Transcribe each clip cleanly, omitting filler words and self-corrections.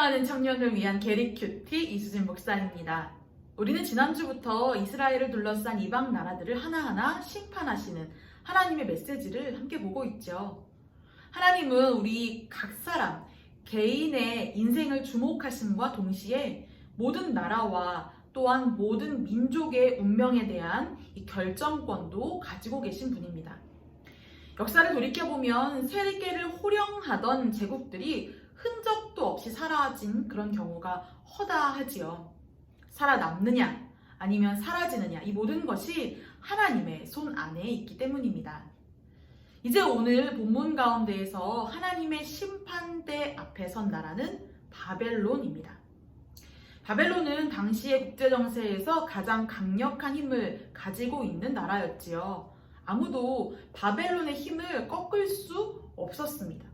사랑하는 청년을 위한 게리큐티 이수진 목사입니다. 우리는 지난주부터 이스라엘을 둘러싼 이방 나라들을 하나하나 심판하시는 하나님의 메시지를 함께 보고 있죠. 하나님은 우리 각 사람, 개인의 인생을 주목하심과 동시에 모든 나라와 또한 모든 민족의 운명에 대한 이 결정권도 가지고 계신 분입니다. 역사를 돌이켜보면 세계를 호령하던 제국들이 흔적도 없이 사라진 그런 경우가 허다하지요. 살아남느냐 아니면 사라지느냐, 이 모든 것이 하나님의 손 안에 있기 때문입니다. 이제 오늘 본문 가운데에서 하나님의 심판대 앞에 선 나라는 바벨론입니다. 바벨론은 당시의 국제정세에서 가장 강력한 힘을 가지고 있는 나라였지요. 아무도 바벨론의 힘을 꺾을 수 없었습니다.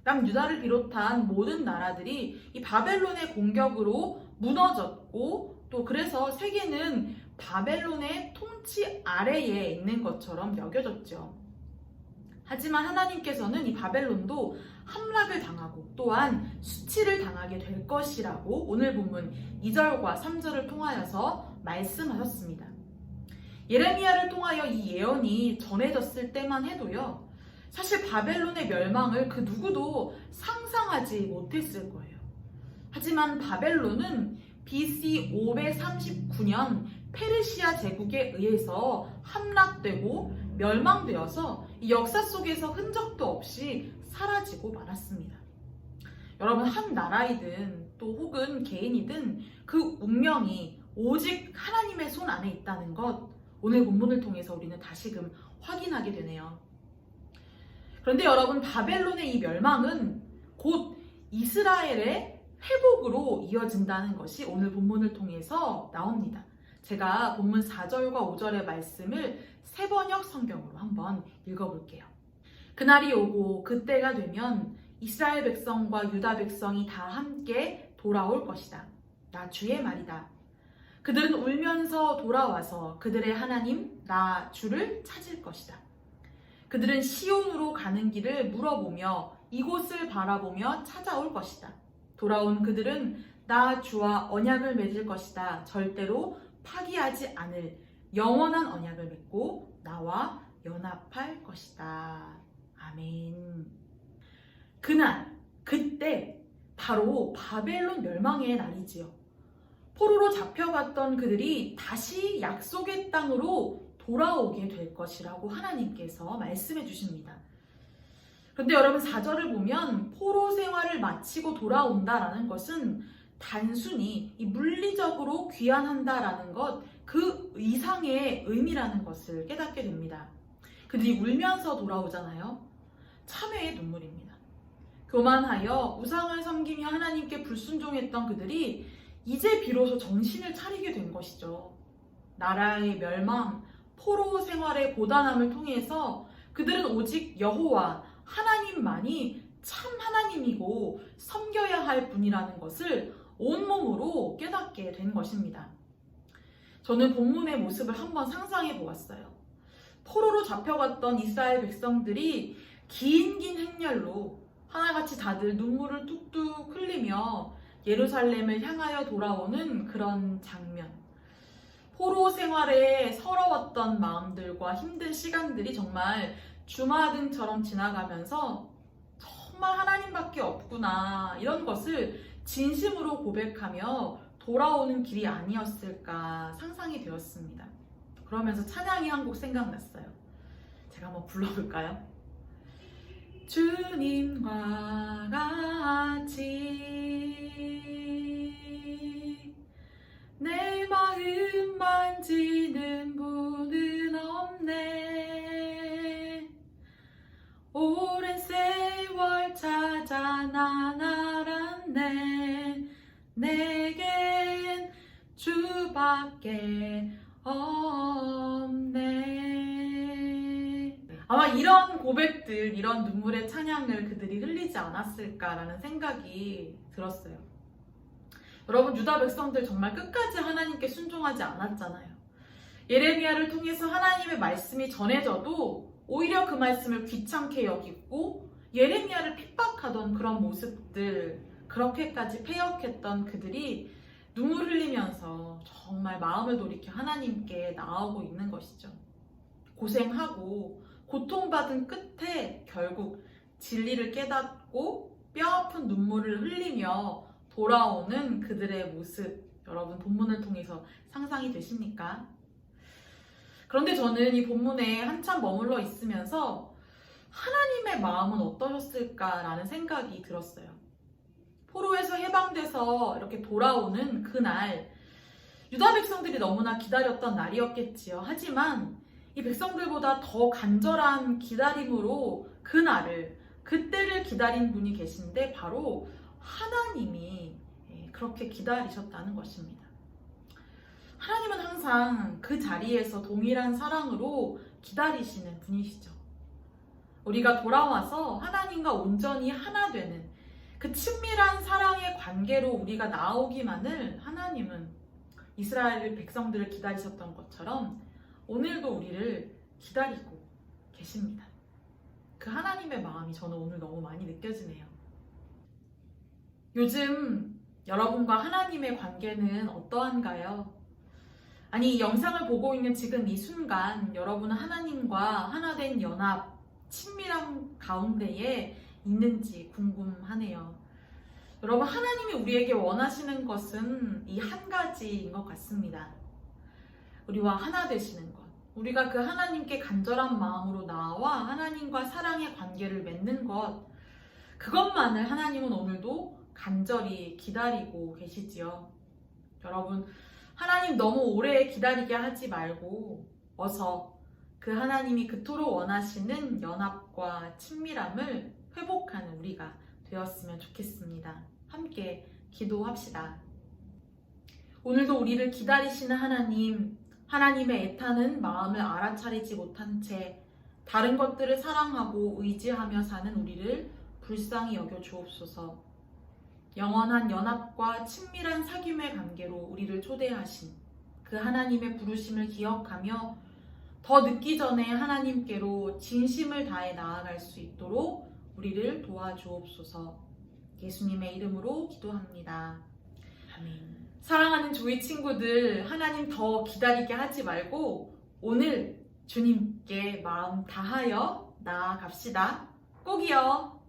남유다를 비롯한 모든 나라들이 이 바벨론의 공격으로 무너졌고, 또 그래서 세계는 바벨론의 통치 아래에 있는 것처럼 여겨졌죠. 하지만 하나님께서는 이 바벨론도 함락을 당하고 또한 수치를 당하게 될 것이라고 오늘 본문 2절과 3절을 통하여서 말씀하셨습니다. 예레미야를 통하여 이 예언이 전해졌을 때만 해도요, 사실 바벨론의 멸망을 그 누구도 상상하지 못했을 거예요. 하지만 바벨론은 BC 539년 페르시아 제국에 의해서 함락되고 멸망되어서 이 역사 속에서 흔적도 없이 사라지고 말았습니다. 여러분, 한 나라이든 또 혹은 개인이든 그 운명이 오직 하나님의 손 안에 있다는 것, 오늘 본문을 통해서 우리는 다시금 확인하게 되네요. 그런데 여러분, 바벨론의 이 멸망은 곧 이스라엘의 회복으로 이어진다는 것이 오늘 본문을 통해서 나옵니다. 제가 본문 4절과 5절의 말씀을 새번역 성경으로 한번 읽어볼게요. 그날이 오고 그때가 되면 이스라엘 백성과 유다 백성이 다 함께 돌아올 것이다. 나 주의 말이다. 그들은 울면서 돌아와서 그들의 하나님 나 주를 찾을 것이다. 그들은 시온으로 가는 길을 물어보며 이곳을 바라보며 찾아올 것이다. 돌아온 그들은 나 주와 언약을 맺을 것이다. 절대로 파기하지 않을 영원한 언약을 맺고 나와 연합할 것이다. 아멘. 그날, 그때 바로 바벨론 멸망의 날이지요. 포로로 잡혀갔던 그들이 다시 약속의 땅으로 돌아오게 될 것이라고 하나님께서 말씀해 주십니다. 그런데 여러분, 4절을 보면 포로 생활을 마치고 돌아온다라는 것은 단순히 이 물리적으로 귀환한다라는 것, 그 이상의 의미라는 것을 깨닫게 됩니다. 그들이 울면서 돌아오잖아요. 참회의 눈물입니다. 교만하여 우상을 섬기며 하나님께 불순종했던 그들이 이제 비로소 정신을 차리게 된 것이죠. 나라의 멸망, 포로 생활의 고단함을 통해서 그들은 오직 여호와 하나님만이 참 하나님이고 섬겨야 할 분이라는 것을 온몸으로 깨닫게 된 것입니다. 저는 본문의 모습을 한번 상상해 보았어요. 포로로 잡혀갔던 이스라엘 백성들이 긴 행렬로 하나같이 다들 눈물을 뚝뚝 흘리며 예루살렘을 향하여 돌아오는 그런 장면. 포로 생활에 서러웠던 마음들과 힘든 시간들이 정말 주마등처럼 지나가면서 정말 하나님밖에 없구나, 이런 것을 진심으로 고백하며 돌아오는 길이 아니었을까 상상이 되었습니다. 그러면서 찬양이 한 곡 생각났어요. 제가 한번 불러볼까요? 주님과 같이 내 마음 만지는 분은 없네. 오랜 세월 찾아 난 알았네. 내겐 주밖에 없네. 아마 이런 고백들, 이런 눈물의 찬양을 그들이 흘리지 않았을까라는 생각이 들었어요. 여러분, 유다 백성들 정말 끝까지 하나님께 순종하지 않았잖아요. 예레미야를 통해서 하나님의 말씀이 전해져도 오히려 그 말씀을 귀찮게 여기고 예레미야를 핍박하던 그런 모습들, 그렇게까지 패역했던 그들이 눈물 흘리면서 정말 마음을 돌이켜 하나님께 나아오고 있는 것이죠. 고생하고 고통받은 끝에 결국 진리를 깨닫고 뼈아픈 눈물을 흘리며 돌아오는 그들의 모습, 여러분 본문을 통해서 상상이 되십니까? 그런데 저는 이 본문에 한참 머물러 있으면서 하나님의 마음은 어떠셨을까라는 생각이 들었어요. 포로에서 해방돼서 이렇게 돌아오는 그날, 유다 백성들이 너무나 기다렸던 날이었겠지요. 하지만 이 백성들보다 더 간절한 기다림으로 그때를 기다린 분이 계신데 바로 하나님이 그렇게 기다리셨다는 것입니다. 하나님은 항상 그 자리에서 동일한 사랑으로 기다리시는 분이시죠. 우리가 돌아와서 하나님과 온전히 하나 되는 그 친밀한 사랑의 관계로 우리가 나오기만을 하나님은 이스라엘 백성들을 기다리셨던 것처럼 오늘도 우리를 기다리고 계십니다. 그 하나님의 마음이 저는 오늘 너무 많이 느껴지네요. 요즘 여러분과 하나님의 관계는 어떠한가요? 아니, 이 영상을 보고 있는 지금 이 순간 여러분은 하나님과 하나된 연합, 친밀한 가운데에 있는지 궁금하네요. 여러분, 하나님이 우리에게 원하시는 것은 이 한 가지인 것 같습니다. 우리와 하나 되시는 것. 우리가 그 하나님께 간절한 마음으로 나와 하나님과 사랑의 관계를 맺는 것. 그것만을 하나님은 오늘도 간절히 기다리고 계시지요. 여러분, 하나님 너무 오래 기다리게 하지 말고 어서 그 하나님이 그토록 원하시는 연합과 친밀함을 회복하는 우리가 되었으면 좋겠습니다. 함께 기도합시다. 오늘도 우리를 기다리시는 하나님, 하나님의 애타는 마음을 알아차리지 못한 채 다른 것들을 사랑하고 의지하며 사는 우리를 불쌍히 여겨 주옵소서. 영원한 연합과 친밀한 사귐의 관계로 우리를 초대하신 그 하나님의 부르심을 기억하며 더 늦기 전에 하나님께로 진심을 다해 나아갈 수 있도록 우리를 도와주옵소서. 예수님의 이름으로 기도합니다. 아멘. 사랑하는 조이 친구들, 하나님 더 기다리게 하지 말고 오늘 주님께 마음 다하여 나아갑시다. 꼭이요.